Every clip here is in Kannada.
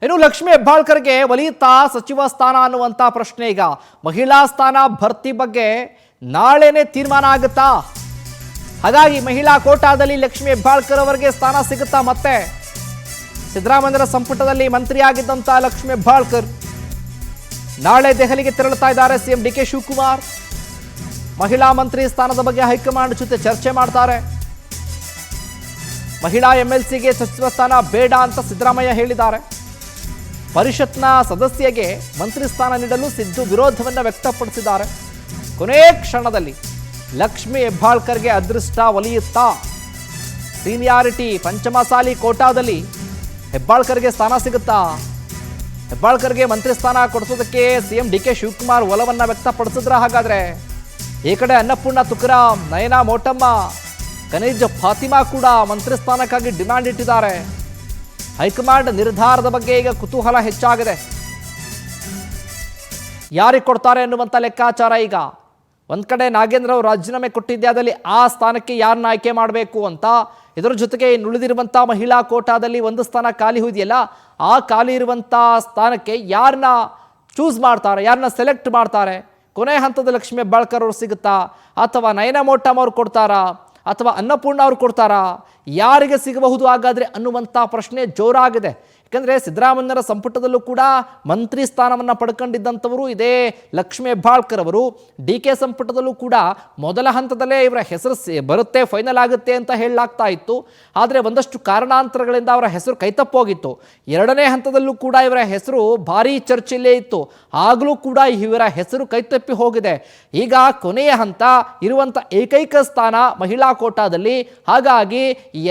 ಇನ್ನು ಲಕ್ಷ್ಮೀ ಹೆಬ್ಬಾಳ್ಕರ್ಗೆ ಒಲಿಯುತ್ತಾ ಸಚಿವ ಸ್ಥಾನ ಅನ್ನುವಂಥ ಪ್ರಶ್ನೆ ಈಗ. ಮಹಿಳಾ ಸ್ಥಾನ ಭರ್ತಿ ಬಗ್ಗೆ ನಾಳೆನೇ ತೀರ್ಮಾನ ಆಗುತ್ತಾ? ಹಾಗಾಗಿ ಮಹಿಳಾ ಕೋಟಾದಲ್ಲಿ ಲಕ್ಷ್ಮೀ ಹೆಬ್ಬಾಳ್ಕರ್ ಅವರಿಗೆ ಸ್ಥಾನ ಸಿಗುತ್ತಾ? ಮತ್ತೆ ಸಿದ್ದರಾಮಯ್ಯರ ಸಂಪುಟದಲ್ಲಿ ಮಂತ್ರಿಯಾಗಿದ್ದಂಥ ಲಕ್ಷ್ಮೀ ಹೆಬ್ಬಾಳ್ಕರ್ ನಾಳೆ ದೆಹಲಿಗೆ ತೆರಳುತ್ತಾ ಇದ್ದಾರೆ. ಸಿಎಂ ಡಿ ಕೆ ಶಿವಕುಮಾರ್ ಮಹಿಳಾ ಮಂತ್ರಿ ಸ್ಥಾನದ ಬಗ್ಗೆ ಹೈಕಮಾಂಡ್ ಜೊತೆ ಚರ್ಚೆ ಮಾಡ್ತಾರೆ. ಮಹಿಳಾ ಎಂಎಲ್ಸಿಗೆ ಸಚಿವ ಸ್ಥಾನ ಬೇಡ ಅಂತ ಸಿದ್ದರಾಮಯ್ಯ ಹೇಳಿದ್ದಾರೆ. ಪರಿಷತ್ನ ಸದಸ್ಯಗೆ ಮಂತ್ರಿ ಸ್ಥಾನ ನೀಡಲು ಸಿದ್ದು ವಿರೋಧವನ್ನು ವ್ಯಕ್ತಪಡಿಸಿದ್ದಾರೆ. ಕೊನೆಯ ಕ್ಷಣದಲ್ಲಿ ಲಕ್ಷ್ಮೀ ಹೆಬ್ಬಾಳ್ಕರ್ಗೆ ಅದೃಷ್ಟ ಒಲಿಯುತ್ತಾ? ಸೀನಿಯಾರಿಟಿ ಪಂಚಮಸಾಲಿ ಕೋಟಾದಲ್ಲಿ ಹೆಬ್ಬಾಳ್ಕರ್ಗೆ ಸ್ಥಾನ ಸಿಗುತ್ತಾ? ಹೆಬ್ಬಾಳ್ಕರ್ಗೆ ಮಂತ್ರಿ ಸ್ಥಾನ ಕೊಡಿಸೋದಕ್ಕೆ ಸಿಎಂ ಡಿ ಕೆ ಶಿವಕುಮಾರ್ ಒಲವನ್ನು ವ್ಯಕ್ತಪಡಿಸಿದ್ರ? ಹಾಗಾದ್ರೆ ಈ ಕಡೆ ಅನ್ನಪೂರ್ಣ ತುಕಾರಾಮ್, ನಯನಾ ಮೋಟಮ್ಮ, ಖನೀಜ್ ಫಾತಿಮಾ ಕೂಡ ಮಂತ್ರಿ ಸ್ಥಾನಕ್ಕಾಗಿ ಡಿಮ್ಯಾಂಡ್ ಇಟ್ಟಿದ್ದಾರೆ. ಹೈಕಮಾಂಡ್ ನಿರ್ಧಾರದ ಬಗ್ಗೆ ಈಗ ಕುತೂಹಲ ಹೆಚ್ಚಾಗಿದೆ. ಯಾರಿಗೆ ಕೊಡ್ತಾರೆ ಅನ್ನುವಂಥ ಲೆಕ್ಕಾಚಾರ ಈಗ. ಒಂದ್ ಕಡೆ ನಾಗೇಂದ್ರ ಅವರು ರಾಜೀನಾಮೆ ಕೊಟ್ಟಿದ್ದೆ, ಅದರಲ್ಲಿ ಆ ಸ್ಥಾನಕ್ಕೆ ಯಾರನ್ನ ಆಯ್ಕೆ ಮಾಡಬೇಕು ಅಂತ. ಇದರ ಜೊತೆಗೆ ಉಳಿದಿರುವಂಥ ಮಹಿಳಾ ಕೋಟಾದಲ್ಲಿ ಒಂದು ಸ್ಥಾನ ಖಾಲಿ ಇದೆಯಲ್ಲ, ಆ ಖಾಲಿ ಇರುವಂಥ ಸ್ಥಾನಕ್ಕೆ ಯಾರನ್ನ ಚೂಸ್ ಮಾಡ್ತಾರೆ, ಯಾರನ್ನ ಸೆಲೆಕ್ಟ್ ಮಾಡ್ತಾರೆ? ಕೊನೆ ಹಂತದ ಲಕ್ಷ್ಮೀ ಹೆಬ್ಬಾಳ್ಕರ್ ಅವರು ಸಿಗುತ್ತಾ, ಅಥವಾ ನಯನಾ ಮೋಟಮ್ ಅವ್ರು ಕೊಡ್ತಾರಾ, ಅಥವಾ ಅನ್ನಪೂರ್ಣ ಅವ್ರು ಕೊಡ್ತಾರಾ? ಯಾರಿಗೆ ಸಿಗಬಹುದು ಹಾಗಾದರೆ ಅನ್ನುವಂಥ ಪ್ರಶ್ನೆ ಜೋರಾಗಿದೆ. ಯಾಕಂದರೆ ಸಿದ್ದರಾಮಯ್ಯರ ಸಂಪುಟದಲ್ಲೂ ಕೂಡ ಮಂತ್ರಿ ಸ್ಥಾನವನ್ನು ಪಡ್ಕೊಂಡಿದ್ದಂಥವರು ಇದೇ ಲಕ್ಷ್ಮೀ ಹೆಬ್ಬಾಳ್ಕರ್ ಅವರು. ಡಿ ಕೆ ಸಂಪುಟದಲ್ಲೂ ಕೂಡ ಮೊದಲ ಹಂತದಲ್ಲೇ ಇವರ ಹೆಸರು ಬರುತ್ತೆ, ಫೈನಲ್ ಆಗುತ್ತೆ ಅಂತ ಹೇಳಲಾಗ್ತಾ ಇತ್ತು. ಆದರೆ ಒಂದಷ್ಟು ಕಾರಣಾಂತರಗಳಿಂದ ಅವರ ಹೆಸರು ಕೈತಪ್ಪೋಗಿತ್ತು. ಎರಡನೇ ಹಂತದಲ್ಲೂ ಕೂಡ ಇವರ ಹೆಸರು ಭಾರೀ ಚರ್ಚೆಯಲ್ಲೇ ಇತ್ತು. ಆಗಲೂ ಕೂಡ ಇವರ ಹೆಸರು ಕೈತಪ್ಪಿ ಹೋಗಿದೆ. ಈಗ ಕೊನೆಯ ಹಂತ ಇರುವಂಥ ಏಕೈಕ ಸ್ಥಾನ ಮಹಿಳಾ ಕೋಟಾದಲ್ಲಿ. ಹಾಗಾಗಿ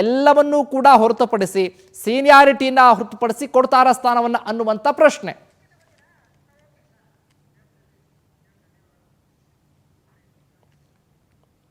ಎಲ್ಲವನ್ನೂ ಕೂಡ ಹೊರತುಪಡಿಸಿ, ಸೀನಿಯಾರಿಟಿನ ಹೊರತುಪಡಿಸಿ ಕೊಡ್ತಾರ ಸ್ಥಾನವನ್ನು ಅನ್ನುವಂಥ ಪ್ರಶ್ನೆ.